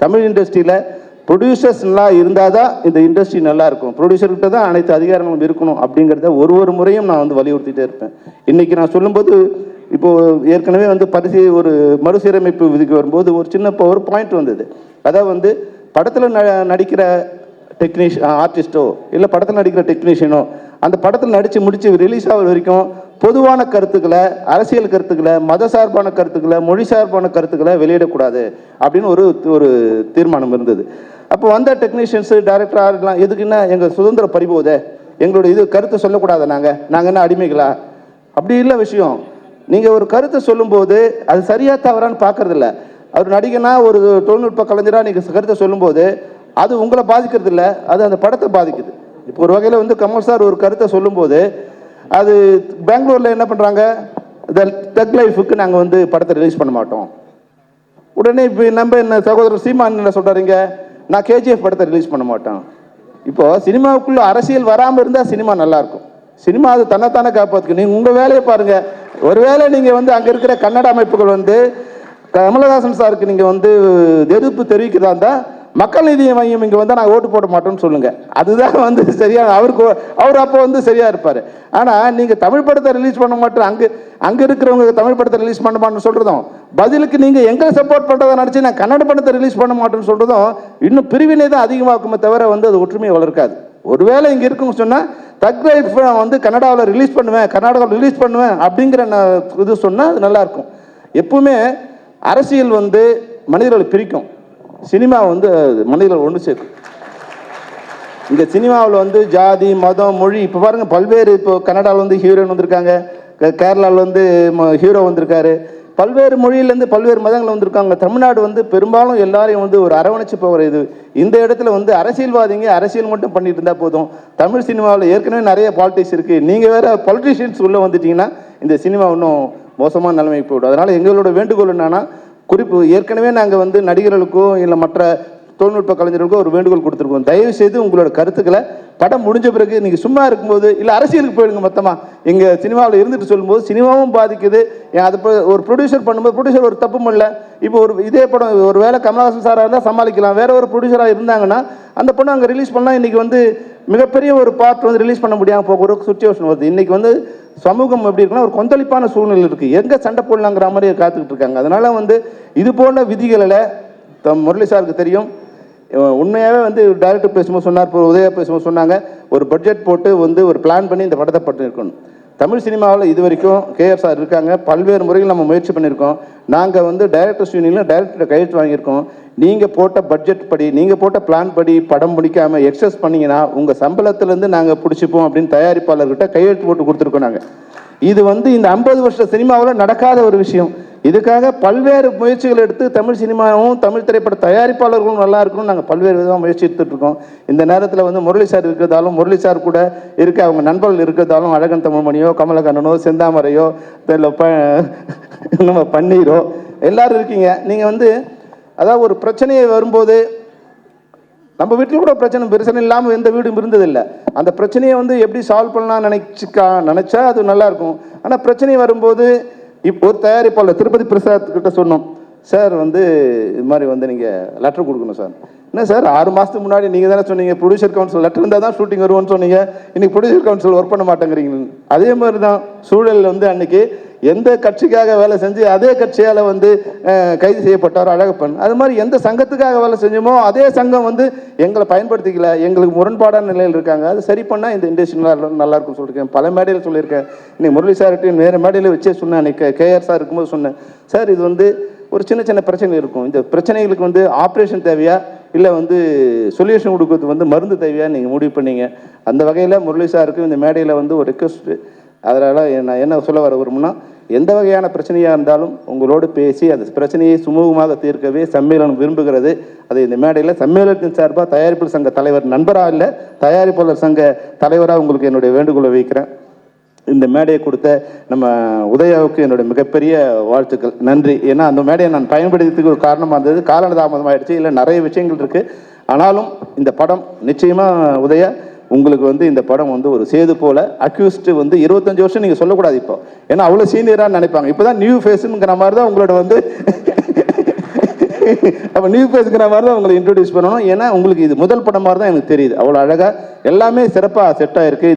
தமிழ் இண்டஸ்ட்ரியில் ப்ரொடியூசர்ஸ் நல்லா இருந்தால் தான் இந்த இண்டஸ்ட்ரி நல்லா இருக்கும். ப்ரொடியூசர்கிட்ட தான் அனைத்து அதிகாரங்களும் இருக்கணும் அப்படிங்கிறத ஒரு முறையும் நான் வந்து வலியுறுத்திட்டே இருப்பேன். இன்றைக்கி நான் சொல்லும்போது இப்போது ஏற்கனவே வந்து ஒரு மறுசீரமைப்பு விதிக்கு வரும்போது ஒரு சின்ன ஒரு பாயிண்ட் வந்தது. அதாவது வந்து படத்தில் நடிக்கிற ஆர்டிஸ்ட்டோ இல்லை படத்தில் நடிக்கிற டெக்னீஷியனோ அந்த படத்தில் நடித்து முடித்து ரிலீஸ் ஆகிற வரைக்கும் பொதுவான கருத்துக்களை, அரசியல் கருத்துக்களை, மத சார்பான கருத்துக்களை, மொழி சார்பான கருத்துக்களை வெளியிடக்கூடாது அப்படின்னு ஒரு தீர்மானம் இருந்தது. அப்போ வந்த டெக்னீஷியன்ஸு, டைரக்டர்லாம் எதுக்குன்னா எங்கள் சுதந்திர பறிபோதே, எங்களோட இது கருத்தை சொல்லக்கூடாது, நாங்கள் என்ன அடிமைகளா? அப்படி இல்லை விஷயம். நீங்கள் ஒரு கருத்தை சொல்லும்போது அது சரியாக தவறான்னு பார்க்கறதில்ல. அவர் நடிகனா ஒரு தொழில்நுட்ப கலைஞராக நீங்கள் கருத்தை சொல்லும்போது அது உங்களை பாதிக்கிறது இல்லை, அது அந்த படத்தை பாதிக்குது. இப்போ ஒரு வகையில் வந்து கமல் சார் ஒரு கருத்தை சொல்லும்போது அது பெங்களூரில் என்ன பண்ணுறாங்க, தக் லைஃபுக்கு நாங்கள் வந்து படத்தை ரிலீஸ் பண்ண மாட்டோம். உடனே இப்போ நம்ம என்ன சகோதரர் சீமான் என்ன சொல்கிறாருங்க, நான் கேஜிஎஃப் படத்தை ரிலீஸ் பண்ண மாட்டேன். இப்போது சினிமாவுக்குள்ளே அரசியல் வராமல் இருந்தால் சினிமா நல்லாயிருக்கும். சினிமா அது தன்னைத்தானே காப்பாற்றுக்கு. நீங்கள் உங்கள் வேலையை பாருங்கள். ஒருவேளை நீங்கள் வந்து அங்கே இருக்கிற கன்னட அமைப்புகள் வந்து கமலஹாசன் சாருக்கு நீங்கள் வந்து எதிர்ப்பு தெரிவிக்கிறதா இருந்தால் மக்கள் நீதி மையம் இங்கே வந்து நான் ஓட்டு போட மாட்டோம்னு சொல்லுங்கள். அதுதான் வந்து சரியாக அவர் அப்போ வந்து சரியாக இருப்பார். ஆனால் நீங்கள் தமிழ் படத்தை ரிலீஸ் பண்ண மாட்டோம், அங்கே இருக்கிறவங்க தமிழ் படத்தை ரிலீஸ் பண்ண மாட்டோம்னு சொல்கிறதும், பதிலுக்கு நீங்கள் எங்களை சப்போர்ட் பண்ணுறதை நினச்சி நான் கன்னட படத்தை ரிலீஸ் பண்ண மாட்டேன்னு சொல்கிறதும் இன்னும் பிரிவினை தான் அதிகமாக்குமே தவிர வந்து அது ஒற்றுமையை வளர்க்காது. ஒருவேளை இங்கே இருக்குன்னு சொன்னால் தக் லைஃப் வந்து கன்னடாவில் ரிலீஸ் பண்ணுவேன், கர்நாடகாவில் ரிலீஸ் பண்ணுவேன் அப்படிங்கிற இது சொன்னால் அது நல்லாயிருக்கும். எப்பவுமே அரசியல் வந்து மனிதர்களை பிரிக்கும், சினிமா வந்து மனிதர்கள் ஒன்று சேர்க்கும். இந்த சினிமாவில் வந்து ஜாதி, மதம், மொழி, இப்போ பாருங்கள் பல்வேறு, இப்போ கன்னடாவில் வந்து ஹீரோயின் வந்திருக்காங்க, கேரளாவில் வந்து ஹீரோ வந்திருக்காரு, பல்வேறு மொழியிலேருந்து பல்வேறு மதங்கள் வந்திருக்காங்க. தமிழ்நாடு வந்து பெரும்பாலும் எல்லாரையும் வந்து ஒரு அரவணைச்சு போகிற இது. இந்த இடத்துல வந்து அரசியல்வாதிங்க அரசியல் மட்டும் பண்ணிட்டு இருந்தால் போதும். தமிழ் சினிமாவில் ஏற்கனவே நிறைய பாலிடிக்ஸ் இருக்குது, நீங்கள் வேறு பொலிட்டிஷியன்ஸ் உள்ளே வந்துட்டிங்கன்னா இந்த சினிமா இன்னும் மோசமான நிலைமைக்கு போய்விடும். அதனால் எங்களோட வேண்டுகோள் என்னன்னா, குறிப்பு ஏற்கனவே நாங்கள் வந்து நடிகர்களுக்கோ இல்லை மற்ற தொழில்நுட்ப கலைஞர்களுக்கோ ஒரு வேண்டுகோள் கொடுத்துருக்கோம். தயவு செய்து உங்களோட கருத்துக்களை படம் முடிஞ்ச பிறகு நீங்கள் சும்மா இருக்கும்போது இல்லை அரசியலுக்கு போயிடுங்க. மொத்தமாக எங்கள் சினிமாவில் இருந்துட்டு சொல்லும்போது சினிமாவும் பாதிக்குது. அது ஒரு ப்ரொடியூசர் பண்ணும்போது ப்ரொடியூசர் ஒரு தப்பும் இல்லை. இப்போ இதே படம் ஒரு வேளை கமலஹாசன் சாராக இருந்தால் சமாளிக்கலாம், வேற ஒரு ப்ரொடியூசராக இருந்தாங்கன்னா அந்த படம் அங்கே ரிலீஸ் பண்ணால் இன்றைக்கி வந்து மிகப்பெரிய ஒரு பார்ட் வந்து ரிலீஸ் பண்ண முடியாமல் போகிற ஒரு சுச்சுவேஷன் வருது. இன்றைக்கி வந்து சமூகம் எப்படி இருக்குன்னா ஒரு கொந்தளிப்பான சூழ்நிலை இருக்குது, எங்கே சண்டை போடலாங்கிற மாதிரி காத்துக்கிட்டு இருக்காங்க. அதனால் வந்து இது போன்ற விதிகளில் முரளி சாருக்கு தெரியும். உண்மையாகவே வந்து டைரக்டர் பேசும்போது சொன்னார், இப்போ உதயா பேசும்போது சொன்னாங்க, ஒரு பட்ஜெட் போட்டு வந்து ஒரு பிளான் பண்ணி இந்த படத்தை பண்ணியிருக்கணும். தமிழ் சினிமாவில் இது வரைக்கும் கேஆர் சார் இருக்காங்க, பல்வேறு முறைகள் நம்ம முயற்சி பண்ணியிருக்கோம். நாங்கள் வந்து டைரக்டர்ஸ் யூனியனில் டைரக்டர் கையெழுத்து வாங்கியிருக்கோம். நீங்கள் போட்ட பட்ஜெட் படி, நீங்கள் போட்ட பிளான் படி படம் முடிக்காமல் எக்ஸஸ் பண்ணிங்கன்னா உங்கள் சம்பளத்துலேருந்து நாங்கள் பிடிச்சிப்போம் அப்படின்னு தயாரிப்பாளர்கிட்ட கையெழுத்து போட்டு கொடுத்துருக்கோம். நாங்கள் இது வந்து இந்த 50 வருஷ சினிமாவில் நடக்காத ஒரு விஷயம். இதுக்காக பல்வேறு முயற்சிகள் எடுத்து தமிழ் சினிமாவும் தமிழ் திரைப்பட தயாரிப்பாளர்களும் நல்லா இருக்கணும்னு நாங்கள் பல்வேறு விதமாக முயற்சி எடுத்துகிட்ருக்கோம். இந்த நேரத்தில் வந்து முரளி சார் இருக்கிறதாலும், முரளி சார் கூட இருக்க அவங்க நண்பர்கள் இருக்கிறதாலும், அழகன் தமிழ்மணியோ, கமலக்கண்ணனோ, செந்தாமரையோ, நம்ம பன்னீரோ எல்லோரும் இருக்கீங்க. நீங்கள் வந்து அதாவது ஒரு பிரச்சனையை வரும்போது நம்ம வீட்டில் கூட பிரச்சனை இல்லாமல் எந்த வீடும் இருந்ததில்லை. அந்த பிரச்சனையை வந்து எப்படி சால்வ் பண்ணலாம்னு நினச்சா அது நல்லாயிருக்கும். ஆனால் பிரச்சனை வரும்போது இப்போ ஒரு தயாரிப்பாளர் திருப்பதி பிரசாத் கிட்ட சொன்னோம், சார் வந்து இது மாதிரி வந்து நீங்கள் லெட்டர் கொடுக்கணும் சார். என்ன சார் 6 மாதத்துக்கு முன்னாடி நீங்கள் தானே சொன்னீங்க ப்ரொடியூசர் கவுன்சில் லெட்டர் இருந்தால் தான் ஷூட்டிங் வருவோன்னு சொன்னீங்க, இன்றைக்கி ப்ரொடியூசர் கவுன்சில் ஒர்க் பண்ண மாட்டேங்கிறீங்க. அதே மாதிரி தான் சூழல் வந்து அன்றைக்கி எந்த கட்சிக்காக வேலை செஞ்சு அதே கட்சியால் வந்து கைது செய்யப்பட்டார் அழகப்பன், அது மாதிரி எந்த சங்கத்துக்காக வேலை செஞ்சோமோ அதே சங்கம் வந்து எங்களை பயன்படுத்திக்கல, எங்களுக்கு முரண்பாடான நிலையில் இருக்காங்க, அது சரி பண்ணால் இந்த இண்டஸ்ட்ரி நல்லா இருக்கும்னு சொல்லியிருக்கேன். பல மேடையில் சொல்லியிருக்கேன். இன்னைக்கு முரளி சார்கிட்டையும் வேறு மேடையில் வச்சே சொன்னேன். அன்றைக்கி கேஆர் சார் இருக்கும்போது சொன்னேன், சார் இது வந்து ஒரு சின்ன பிரச்சனை இருக்கும், இந்த பிரச்சனைகளுக்கு வந்து ஆப்ரேஷன் தேவையா இல்லை வந்து சொல்யூஷன் கொடுக்கறது வந்து மருந்து தேவையா நீங்கள் முடிவு பண்ணீங்க. அந்த வகையில் முரளி சாருக்கு இந்த மேடையில் வந்து ஒரு ரெக்வஸ்ட்டு. அதனால் நான் என்ன சொல்ல வர விரும்புனா, எந்த வகையான பிரச்சனையாக இருந்தாலும் உங்களோடு பேசி அந்த பிரச்சனையை சுமூகமாக தீர்க்கவே சம்மேளனம் விரும்புகிறது. அது இந்த மேடையில் சம்மேளனத்தின் சார்பாக தயாரிப்பாளர் சங்க தலைவர் நண்பராக இல்லை, தயாரிப்பாளர் சங்க தலைவராக உங்களுக்கு என்னுடைய வேண்டுகோளை வைக்கிறேன். இந்த மேடையை கொடுத்த நம்ம உதயாவுக்கு என்னுடைய மிகப்பெரிய வாழ்த்துக்கள், நன்றி. ஏன்னா அந்த மேடையை நான் பயன்படுத்துறதுக்கு ஒரு காரணமாக இருந்தது, காலதாமதம் ஆகிடுச்சு, இல்லை நிறைய விஷயங்கள் இருக்குது. ஆனாலும் இந்த படம் நிச்சயமாக உதயா உங்களுக்கு வந்து இந்த படம் வந்து ஒரு சேது போல. அக்யூஸ்ட் வந்து 25 வருஷம் நீங்கள் சொல்லக்கூடாது இப்போ, ஏன்னா அவ்வளோ சீனியராக நினைப்பாங்க. இப்போ தான் நியூ ஃபேஸுங்கிற மாதிரி தான் உங்களோட வந்து அப்போ நியூ ஃபேஸ்ங்கிற மாதிரி தான் உங்களை இன்ட்ரடியூஸ் பண்ணணும். ஏன்னா உங்களுக்கு இது முதல் படம் மாதிரி தான் எனக்கு தெரியுது. அவ்வளோ அழகாக எல்லாமே சிறப்பாக செட் ஆகிருக்கு.